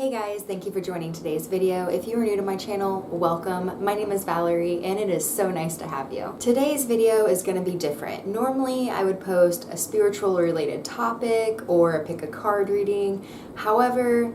Hey guys, thank you for joining today's video. If you are new to my channel, welcome. My name is Valerie and it is so nice to have you. Today's video is going to be different. Normally I would post a spiritual related topic or pick a card reading. However,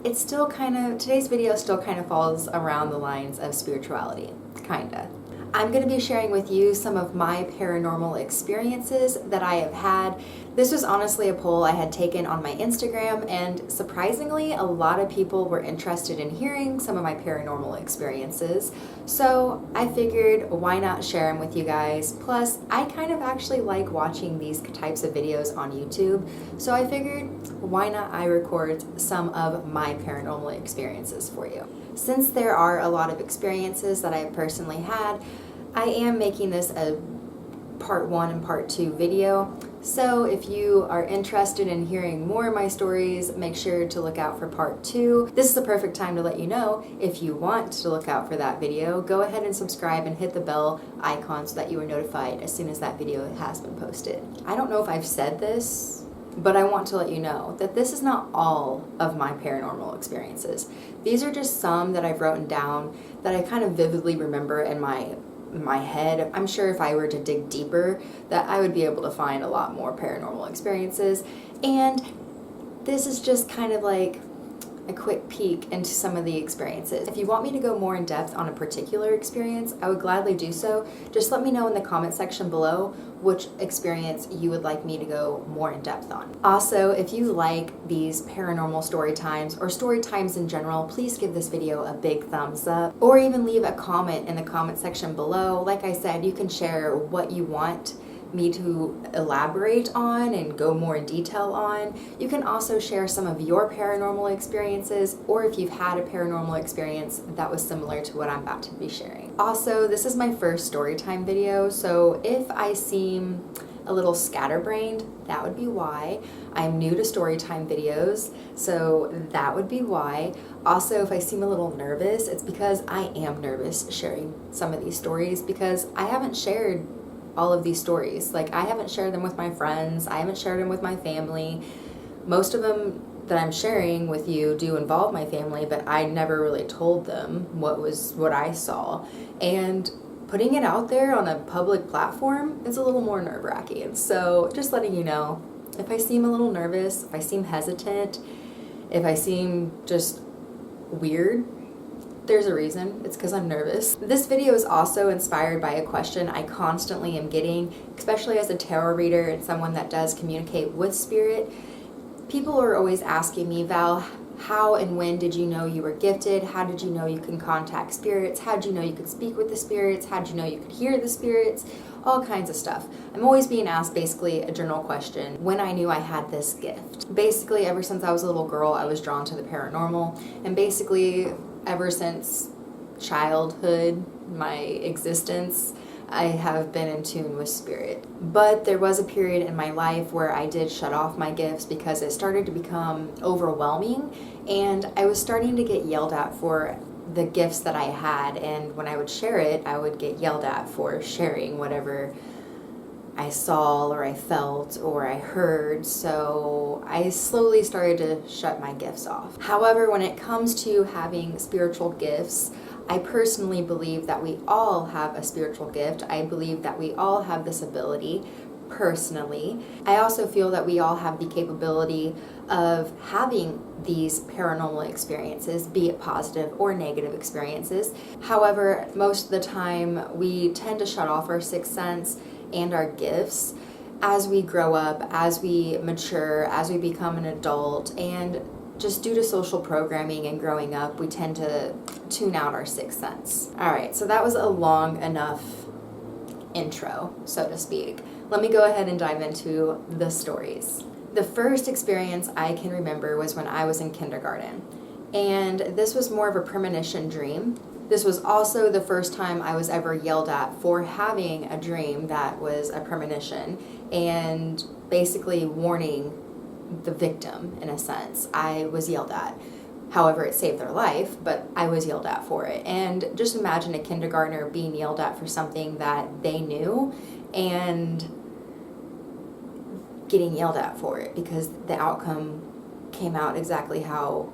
today's video still kind of falls around the lines of spirituality, kinda. I'm going to be sharing with you some of my paranormal experiences that I have had. This was honestly a poll I had taken on my Instagram, and surprisingly, a lot of people were interested in hearing some of my paranormal experiences. So I figured, why not share them with you guys? Plus, I kind of actually like watching these types of videos on YouTube. So I figured, why not I record some of my paranormal experiences for you? Since there are a lot of experiences that I've personally had, I am making this a part 1 and part 2 video. So if you are interested in hearing more of my stories, make sure to look out for part 2. This is the perfect time to let you know if you want to look out for that video. Go ahead and subscribe and hit the bell icon so that you are notified as soon as that video has been posted. I don't know if I've said this, but I want to let you know that this is not all of my paranormal experiences. These are just some that I've written down that I kind of vividly remember in my head. I'm sure if I were to dig deeper that I would be able to find a lot more paranormal experiences, and this is just kind of like a quick peek into some of the experiences. If you want me to go more in depth on a particular experience, I would gladly do so. Just let me know in the comment section below which experience you would like me to go more in depth on. Also, if you like these paranormal story times or story times in general, please give this video a big thumbs up or even leave a comment in the comment section below. Like I said, you can share what you want me to elaborate on and go more in detail on. You can also share some of your paranormal experiences, or if you've had a paranormal experience that was similar to what I'm about to be sharing. Also, this is my first story time video, so if I seem a little scatterbrained, that would be why. I'm new to storytime videos, so that would be why. Also, if I seem a little nervous, it's because I am nervous sharing some of these stories because I haven't shared all of these stories. Like, I haven't shared them with my friends, I haven't shared them with my family. Most of them that I'm sharing with you do involve my family, but I never really told them what I saw. And putting it out there on a public platform is a little more nerve-wracking. So just letting you know, if I seem a little nervous, if I seem hesitant, if I seem just weird, there's a reason. It's because I'm nervous. This video is also inspired by a question I constantly am getting, especially as a tarot reader and someone that does communicate with spirit. People are always asking me, Val, how and when did you know you were gifted? How did you know you can contact spirits? How did you know you could speak with the spirits? How did you know you could hear the spirits? All kinds of stuff. I'm always being asked basically a general question, when I knew I had this gift. Basically, ever since I was a little girl, I was drawn to the paranormal, and basically ever since childhood, my existence, I have been in tune with spirit. But there was a period in my life where I did shut off my gifts because it started to become overwhelming, and I was starting to get yelled at for the gifts that I had, and when I would share it, I would get yelled at for sharing whatever I saw or I felt or I heard. So I slowly started to shut my gifts off. However, when it comes to having spiritual gifts, I personally believe that we all have a spiritual gift. I believe that we all have this ability personally. I also feel that we all have the capability of having these paranormal experiences, be it positive or negative experiences. However, most of the time we tend to shut off our sixth sense and our gifts as we grow up, as we mature, as we become an adult, and just due to social programming and growing up, we tend to tune out our sixth sense. Alright, so that was a long enough intro, so to speak. Let me go ahead and dive into the stories. The first experience I can remember was when I was in kindergarten, and this was more of a premonition dream. This was also the first time I was ever yelled at for having a dream that was a premonition and basically warning the victim, in a sense. I was yelled at. However, it saved their life, but I was yelled at for it. And just imagine a kindergartner being yelled at for something that they knew and getting yelled at for it because the outcome came out exactly how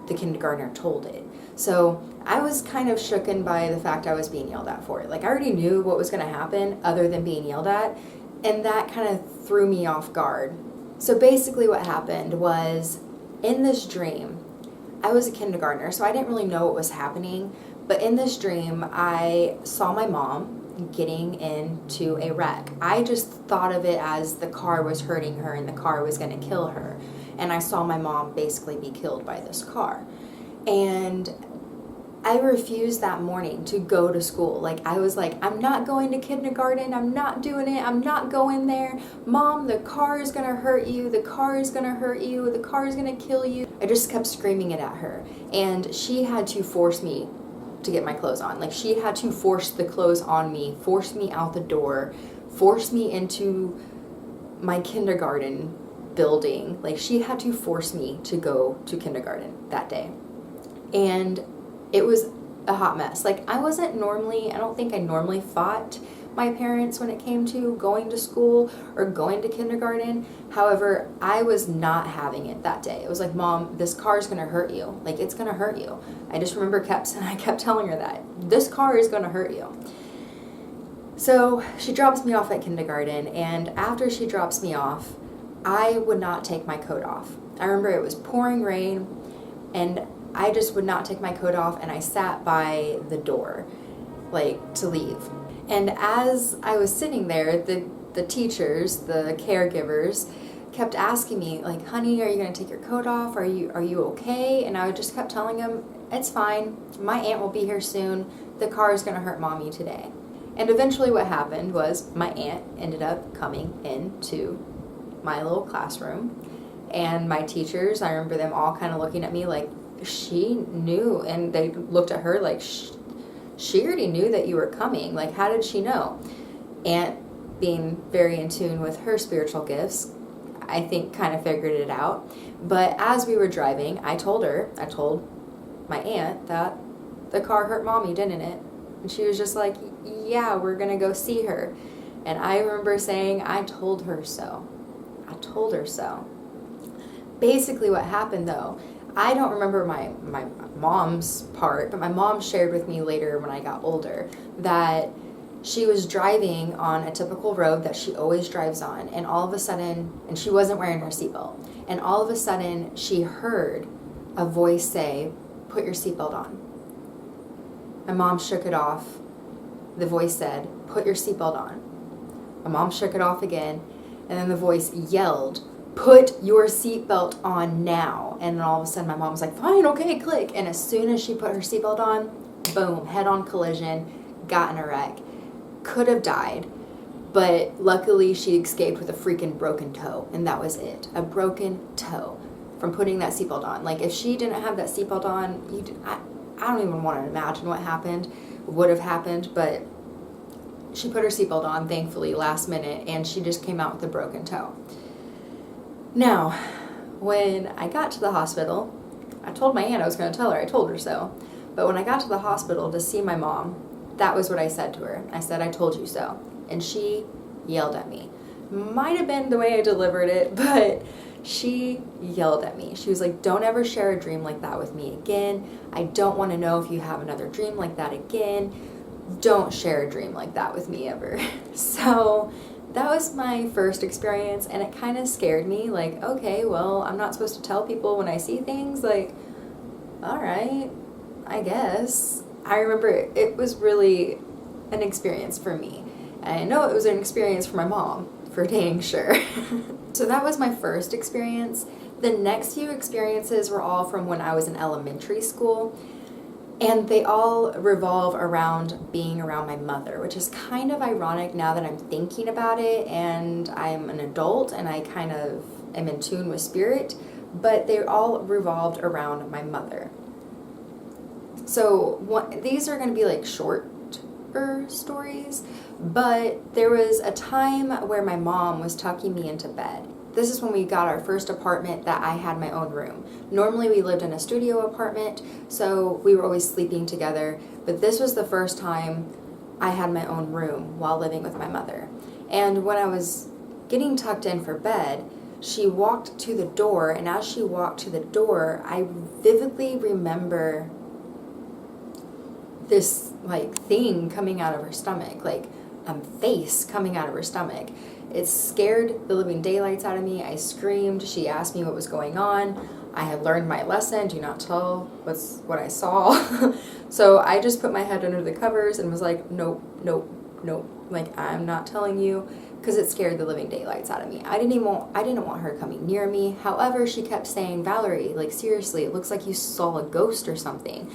the kindergartner told it. So I was kind of shooken by the fact I was being yelled at for it. Like, I already knew what was going to happen other than being yelled at, and that kind of threw me off guard. So basically what happened was, in this dream, I was a kindergartner, so I didn't really know what was happening, but in this dream, I saw my mom getting into a wreck. I just thought of it as the car was hurting her and the car was going to kill her. And I saw my mom basically be killed by this car. And I refused that morning to go to school. Like, I was like, I'm not going to kindergarten. I'm not doing it. I'm not going there. Mom, the car is going to hurt you. The car is going to hurt you. The car is going to kill you. I just kept screaming it at her. And she had to force me to get my clothes on. Like, she had to force the clothes on me, force me out the door, force me into my kindergarten building. Like, she had to force me to go to kindergarten that day. And it was a hot mess. Like, I don't think I normally fought my parents when it came to going to school or going to kindergarten. However, I was not having it that day. It was like, Mom, this car is going to hurt you. Like, it's going to hurt you. I just remember I kept telling her that. This car is going to hurt you. So she drops me off at kindergarten, and after she drops me off, I would not take my coat off. I remember it was pouring rain, and I just would not take my coat off, and I sat by the door, like, to leave. And as I was sitting there, the teachers, the caregivers, kept asking me, like, honey, are you going to take your coat off? Are you okay? And I just kept telling them, it's fine. My aunt will be here soon. The car is going to hurt Mommy today. And eventually what happened was my aunt ended up coming into my little classroom. And my teachers, I remember them all kind of looking at me like, she knew. And they looked at her like, she already knew that you were coming. Like, how did she know? Aunt, being very in tune with her spiritual gifts, I think kind of figured it out. But as we were driving, I told my aunt that the car hurt Mommy, didn't it? And she was just like, yeah, we're going to go see her. And I remember saying, I told her so. I told her so. Basically what happened, though, I don't remember my mom's part, but my mom shared with me later when I got older that she was driving on a typical road that she always drives on, and all of a sudden, and she wasn't wearing her seatbelt, and all of a sudden she heard a voice say, put your seatbelt on. My mom shook it off. The voice said, put your seatbelt on. My mom shook it off again, and then the voice yelled, put your seatbelt on now. And then all of a sudden my mom was like, fine, okay, click. And as soon as she put her seatbelt on, boom, head-on collision, got in a wreck. Could have died, but luckily she escaped with a freaking broken toe, and that was it. A broken toe from putting that seatbelt on. Like, if she didn't have that seatbelt on, I don't even want to imagine what would have happened, but she put her seatbelt on, thankfully, last minute, and she just came out with a broken toe. Now, when I got to the hospital, I told my aunt I was going to tell her. I told her so. But when I got to the hospital to see my mom, that was what I said to her. I said, I told you so. And she yelled at me. Might have been the way I delivered it, but she yelled at me. She was like, don't ever share a dream like that with me again. I don't want to know if you have another dream like that again. Don't share a dream like that with me ever. So that was my first experience, and it kind of scared me. Like, okay, well, I'm not supposed to tell people when I see things. Like, all right, I guess. I remember it was really an experience for me. And I know it was an experience for my mom, for dang sure. So that was my first experience. The next few experiences were all from when I was in elementary school. And they all revolve around being around my mother, which is kind of ironic now that I'm thinking about it and I'm an adult and I kind of am in tune with spirit, but they all revolved around my mother. So these are going to be like shorter stories, but there was a time where my mom was tucking me into bed. This is when we got our first apartment that I had my own room. Normally we lived in a studio apartment, so we were always sleeping together, but this was the first time I had my own room while living with my mother. And when I was getting tucked in for bed, she walked to the door, and as she walked to the door, I vividly remember this like thing coming out of her stomach, like a face coming out of her stomach. It scared the living daylights out of me. I screamed. She asked me what was going on. I had learned my lesson, do not tell what I saw. So I just put my head under the covers and was like, nope, nope, nope. Like, I'm not telling you, because it scared the living daylights out of me. I didn't want her coming near me. However, she kept saying, Valhri, like, seriously, it looks like you saw a ghost or something.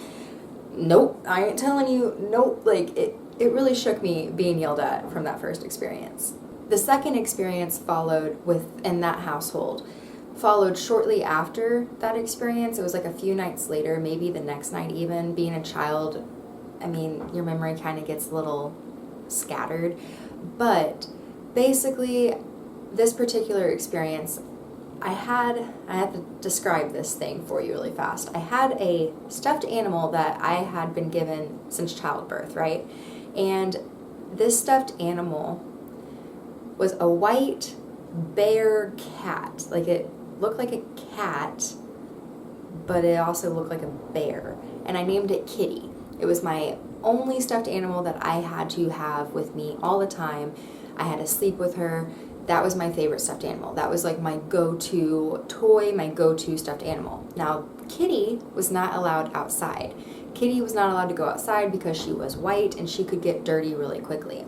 Nope, I ain't telling you, nope. Like, it really shook me being yelled at from that first experience. The second experience followed in that household. Followed shortly after that experience. It was like a few nights later, maybe the next night even. Being a child, I mean, your memory kind of gets a little scattered. But basically, this particular experience, I had to describe this thing for you really fast. I had a stuffed animal that I had been given since childbirth, right? And this stuffed animal was a white bear cat. Like, it looked like a cat, but it also looked like a bear. And I named it Kitty. It was my only stuffed animal that I had to have with me all the time. I had to sleep with her. That was my favorite stuffed animal. That was like my go-to toy, my go-to stuffed animal. Now, Kitty was not allowed outside. Kitty was not allowed to go outside because she was white and she could get dirty really quickly.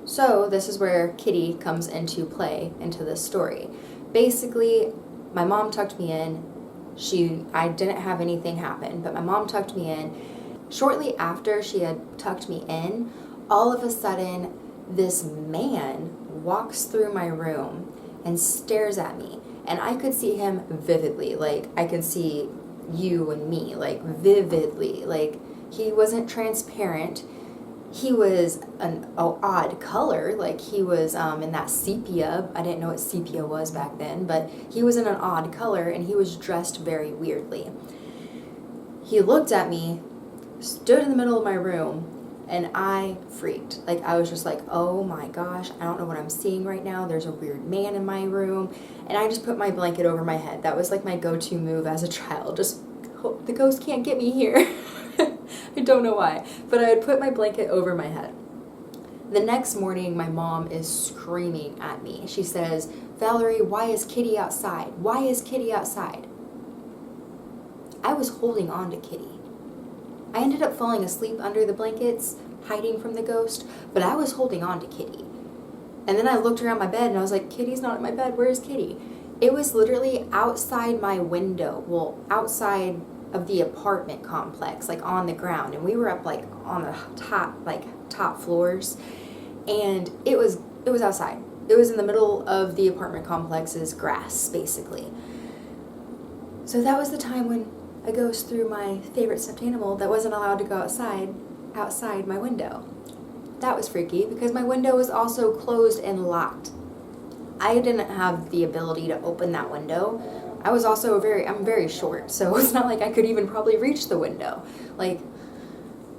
So this is where Kitty comes into play into this story. Basically, my mom tucked me in. I didn't have anything happen, but my mom tucked me in. Shortly after she had tucked me in, all of a sudden, this man walks through my room and stares at me. And I could see him vividly. Like, I could see you and me, like, vividly. Like, he wasn't transparent. He was an odd color, like he was in that sepia. I didn't know what sepia was back then, but he was in an odd color and he was dressed very weirdly. He looked at me, stood in the middle of my room, and I freaked. Like, I was just like, oh my gosh, I don't know what I'm seeing right now. There's a weird man in my room. And I just put my blanket over my head. That was like my go-to move as a child. Just, hope the ghost can't get me here. I don't know why, but I would put my blanket over my head. The next morning, my mom is screaming at me. She says, Valhri, why is Kitty outside? Why is Kitty outside? I was holding on to Kitty. I ended up falling asleep under the blankets, hiding from the ghost, but I was holding on to Kitty. And then I looked around my bed and I was like, Kitty's not in my bed. Where is Kitty? It was literally outside my window. Well, outside of the apartment complex, like on the ground, and we were up like on the top floors, and it was outside. It was in the middle of the apartment complex's grass, basically. So that was the time when a ghost threw my favorite stuffed animal that wasn't allowed to go outside my window. That was freaky because my window was also closed and locked. I didn't have the ability to open that window. I was also I'm very short, so it's not like I could even probably reach the window. Like,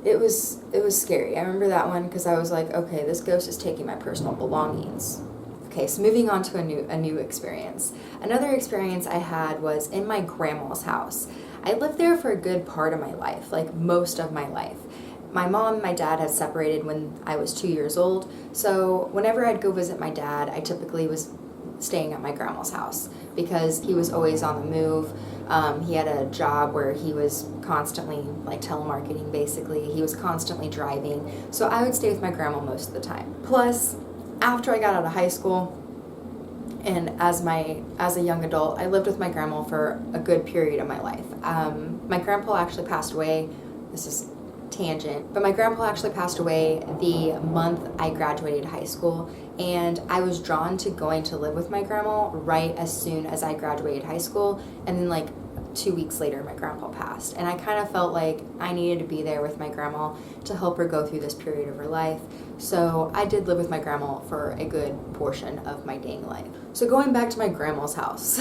it was scary. I remember that one because I was like, okay, this ghost is taking my personal belongings. Okay, so moving on to a new experience. Another experience I had was in my grandma's house. I lived there for a good part of my life, like most of my life. My mom and my dad had separated when I was 2 years old, so whenever I'd go visit my dad, I typically was staying at my grandma's house because he was always on the move. He had a job where he was constantly, like, telemarketing, basically. He was constantly driving, so I would stay with my grandma most of the time. Plus, after I got out of high school and as a young adult, I lived with my grandma for a good period of my life. My grandpa actually passed away. This is tangent, but my grandpa actually passed away the month I graduated high school, and I was drawn to going to live with my grandma right as soon as I graduated high school, and then like 2 weeks later my grandpa passed, and I kind of felt like I needed to be there with my grandma to help her go through this period of her life. So I did live with my grandma for a good portion of my dang life. So going back to my grandma's house,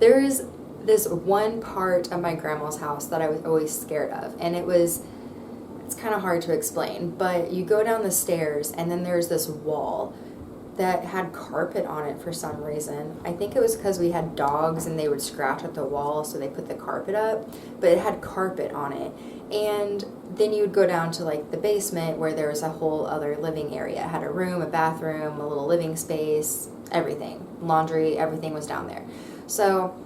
there is this one part of my grandma's house that I was always scared of, and it's kind of hard to explain, but you go down the stairs and then there's this wall. that had carpet on it for some reason. I think it was because we had dogs and they would scratch at the wall, so they put the carpet up, but it had carpet on it. And then you would go down to like the basement where there was a whole other living area. It had a room, a bathroom, a little living space, everything. Laundry, everything was down there. So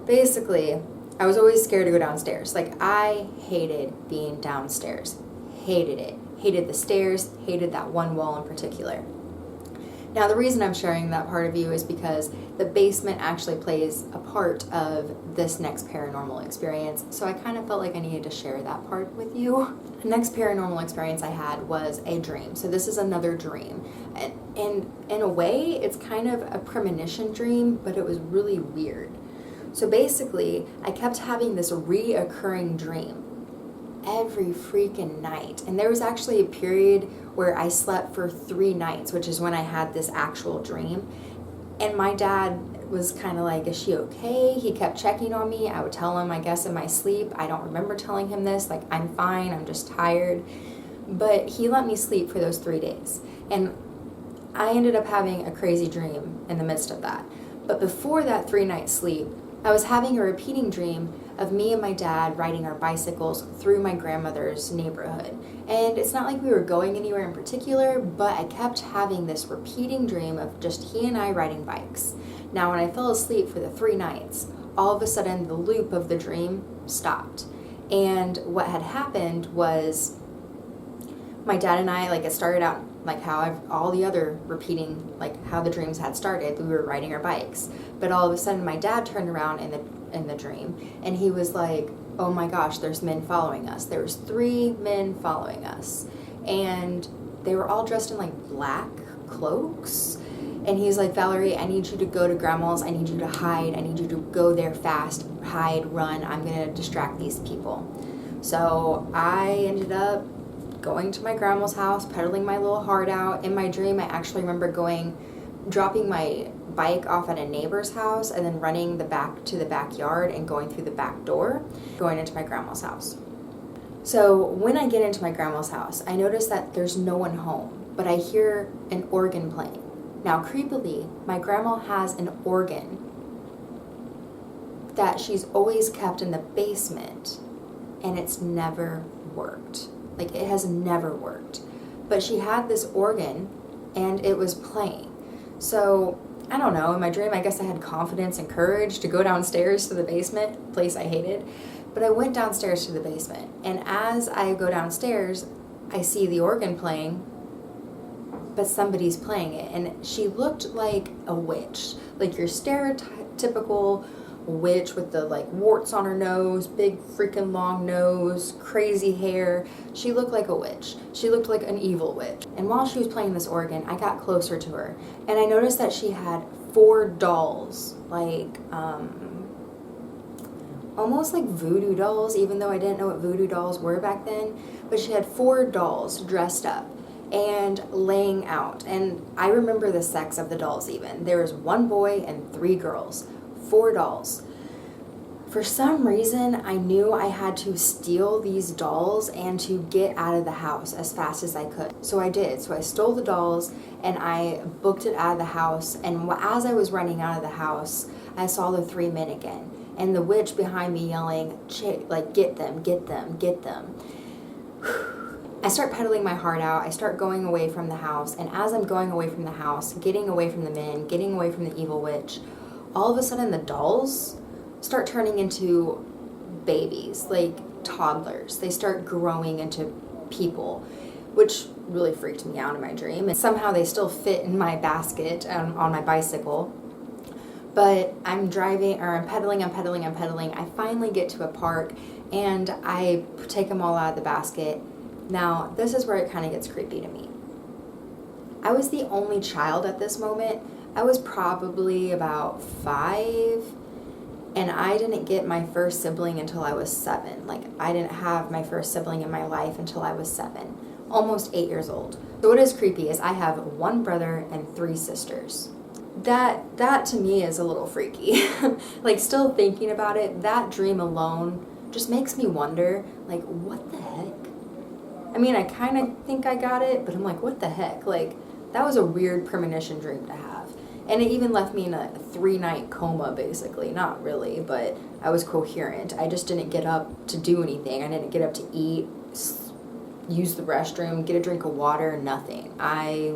basically, I was always scared to go downstairs. Like, I hated being downstairs. Hated it. Hated the stairs, hated that one wall in particular. Now, the reason I'm sharing that part of you is because the basement actually plays a part of this next paranormal experience, so I kind of felt like I needed to share that part with you. The next paranormal experience I had was a dream. So this is another dream. And in a way, it's kind of a premonition dream, but it was really weird. So basically, I kept having this reoccurring dream every freaking night. And there was actually a period where I slept for 3 nights, which is when I had this actual dream. And my dad was kind of like, is she okay? He kept checking on me. I would tell him, I guess, in my sleep. I don't remember telling him this. Like, I'm fine. I'm just tired. But he let me sleep for those 3 days. And I ended up having a crazy dream in the midst of that. But before that 3-night sleep, I was having a repeating dream of me and my dad riding our bicycles through my grandmother's neighborhood. And it's not like we were going anywhere in particular, but I kept having this repeating dream of just he and I riding bikes. Now, when I fell asleep for the 3 nights, all of a sudden the loop of the dream stopped. And what had happened was my dad and I, like, it started out like how all the other repeating, like how the dreams had started. We were riding our bikes. But all of a sudden my dad turned around in the dream and he was like, oh my gosh, there's men following us. There was 3 men following us. And they were all dressed in like black cloaks. And he's like, Valhri, I need you to go to grandma's. I need you to hide. I need you to go there fast, hide, run. I'm going to distract these people. So I ended up going to my grandma's house, pedaling my little heart out. In my dream, I actually remember dropping my bike off at a neighbor's house and then running back to the backyard and going through the back door, going into my grandma's house. So when I get into my grandma's house, I notice that there's no one home, but I hear an organ playing. Now, creepily, my grandma has an organ that she's always kept in the basement, and it's never worked. Like, it has never worked. But she had this organ, and it was playing. So, I don't know, in my dream, I guess I had confidence and courage to go downstairs to the basement, place I hated. But I went downstairs to the basement, and as I go downstairs, I see the organ playing, but somebody's playing it. And she looked like a witch, like your stereotypical witch with the like warts on her nose, big freaking long nose, crazy hair. She looked like a witch. She looked like an evil witch. And while she was playing this organ, I got closer to her and I noticed that she had 4 dolls, like almost like voodoo dolls, even though I didn't know what voodoo dolls were back then. But she had 4 dolls dressed up and laying out. And I remember the sex of the dolls even. There was 1 boy and 3 girls. 4 dolls. For some reason, I knew I had to steal these dolls and to get out of the house as fast as I could. So I did. So I stole the dolls and I booked it out of the house. And as I was running out of the house, I saw the 3 men again. And the witch behind me yelling, like, get them, get them, get them. I start pedaling my heart out. I start going away from the house. And as I'm going away from the house, getting away from the men, getting away from the evil witch, all of a sudden the dolls start turning into babies, like toddlers. They start growing into people, which really freaked me out in my dream. And somehow they still fit in my basket on my bicycle. But I'm pedaling. I finally get to a park and I take them all out of the basket. Now, this is where it kind of gets creepy to me. I was the only child at this moment. I was probably about 5, and I didn't get my first sibling until I was 7. Like, I didn't have my first sibling in my life until I was 7, almost 8 years old. So what is creepy is I have 1 brother and 3 sisters. That to me is a little freaky. Like, still thinking about it, that dream alone just makes me wonder, like, what the heck? I mean, I kind of think I got it, but I'm like, what the heck? Like, That was a weird premonition dream to have. And it even left me in a 3-night coma, basically. Not really, but I was coherent. I just didn't get up to do anything. I didn't get up to eat, use the restroom, get a drink of water, nothing. I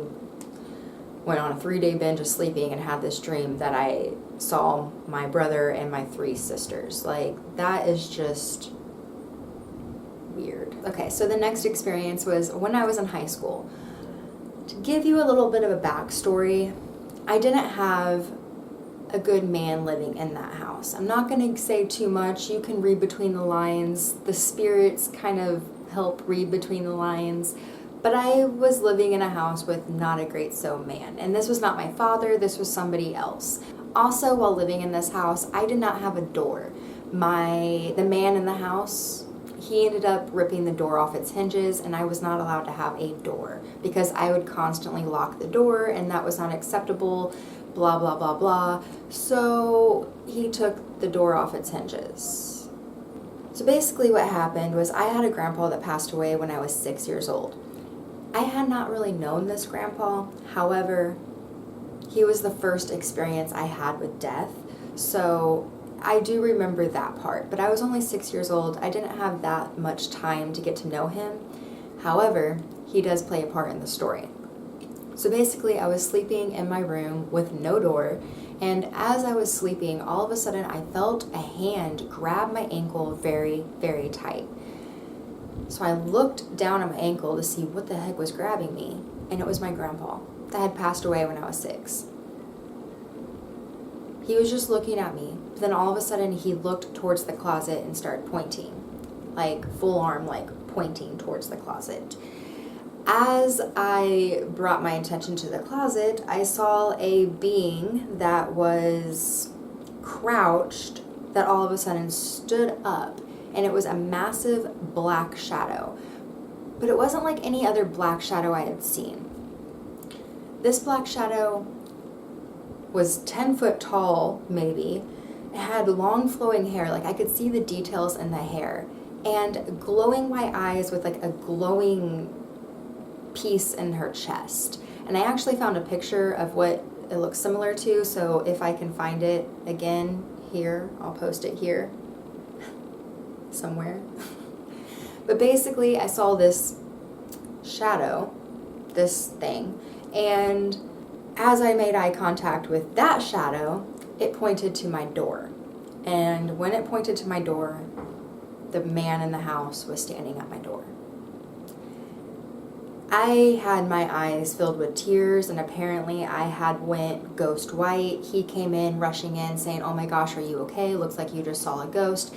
went on a 3-day binge of sleeping and had this dream that I saw my brother and my 3 sisters. Like, that is just weird. Okay, so the next experience was when I was in high school. To give you a little bit of a backstory, I didn't have a good man living in that house. I'm not going to say too much. You can read between the lines. The spirits kind of help read between the lines. But I was living in a house with not a great so man. And this was not my father. This was somebody else. Also, while living in this house, I did not have a door. The man in the house, he ended up ripping the door off its hinges, and I was not allowed to have a door because I would constantly lock the door, and that was not acceptable, blah, blah, blah, blah. So he took the door off its hinges. So basically what happened was I had a grandpa that passed away when I was 6 years old. I had not really known this grandpa. However, he was the first experience I had with death. So I do remember that part, but I was only 6 years old. I didn't have that much time to get to know him. However, he does play a part in the story. So basically, I was sleeping in my room with no door, and as I was sleeping, all of a sudden I felt a hand grab my ankle very, very tight. So I looked down at my ankle to see what the heck was grabbing me, and it was my grandpa that had passed away when I was 6. He was just looking at me. But then all of a sudden he looked towards the closet and started pointing, like full arm, like pointing towards the closet. As I brought my attention to the closet, I saw a being that was crouched that all of a sudden stood up, and it was a massive black shadow. But it wasn't like any other black shadow I had seen. This black shadow was 10 foot tall, maybe. It had long flowing hair, like I could see the details in the hair, and glowing white eyes with like a glowing piece in her chest. And I actually found a picture of what it looks similar to, so if I can find it again here, I'll post it here somewhere. But basically I saw this shadow, this thing, and as I made eye contact with that shadow, it pointed to my door. And when it pointed to my door, the man in the house was standing at my door. I had my eyes filled with tears, and apparently I had went ghost white. He came in, rushing in, saying, "Oh my gosh, are you okay? Looks like you just saw a ghost."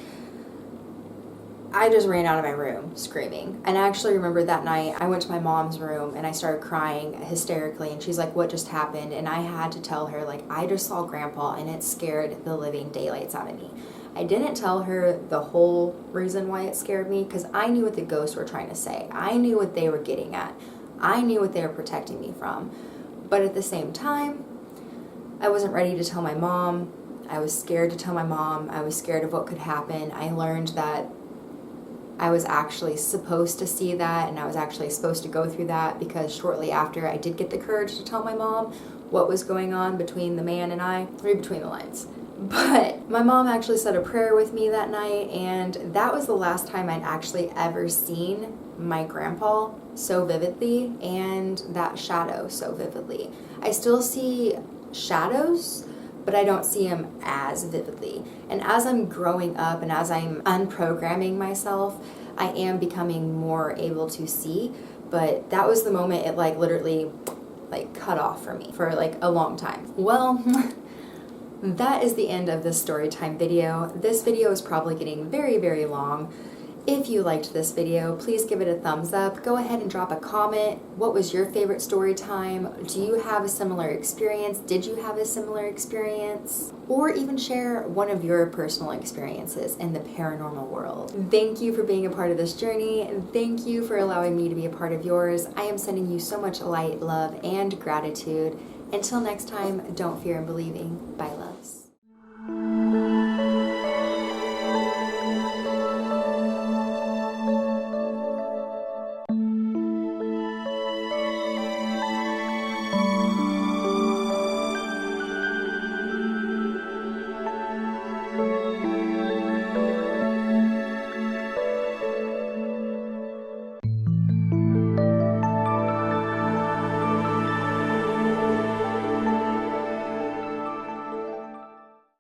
I just ran out of my room screaming. And I actually remember that night I went to my mom's room and I started crying hysterically, and she's like, "What just happened?" And I had to tell her, like, I just saw Grandpa and it scared the living daylights out of me. I didn't tell her the whole reason why it scared me because I knew what the ghosts were trying to say. I knew what they were getting at. I knew what they were protecting me from. But at the same time, I wasn't ready to tell my mom. I was scared to tell my mom. I was scared of what could happen. I learned that I was actually supposed to see that, and I was actually supposed to go through that because shortly after I did get the courage to tell my mom what was going on between the man and I. Read between the lines. But my mom actually said a prayer with me that night, and that was the last time I'd actually ever seen my grandpa so vividly and that shadow so vividly. I still see shadows, but I don't see them as vividly. And as I'm growing up and as I'm unprogramming myself, I am becoming more able to see. But that was the moment it like literally like cut off for me for like a long time. Well, that is the end of this story time video. This video is probably getting very, very long. If you liked this video, please give it a thumbs up. Go ahead and drop a comment. What was your favorite story time? Do you have a similar experience? Did you have a similar experience? Or even share one of your personal experiences in the paranormal world. Thank you for being a part of this journey, and thank you for allowing me to be a part of yours. I am sending you so much light, love, and gratitude. Until next time, don't fear in believing. Bye, loves.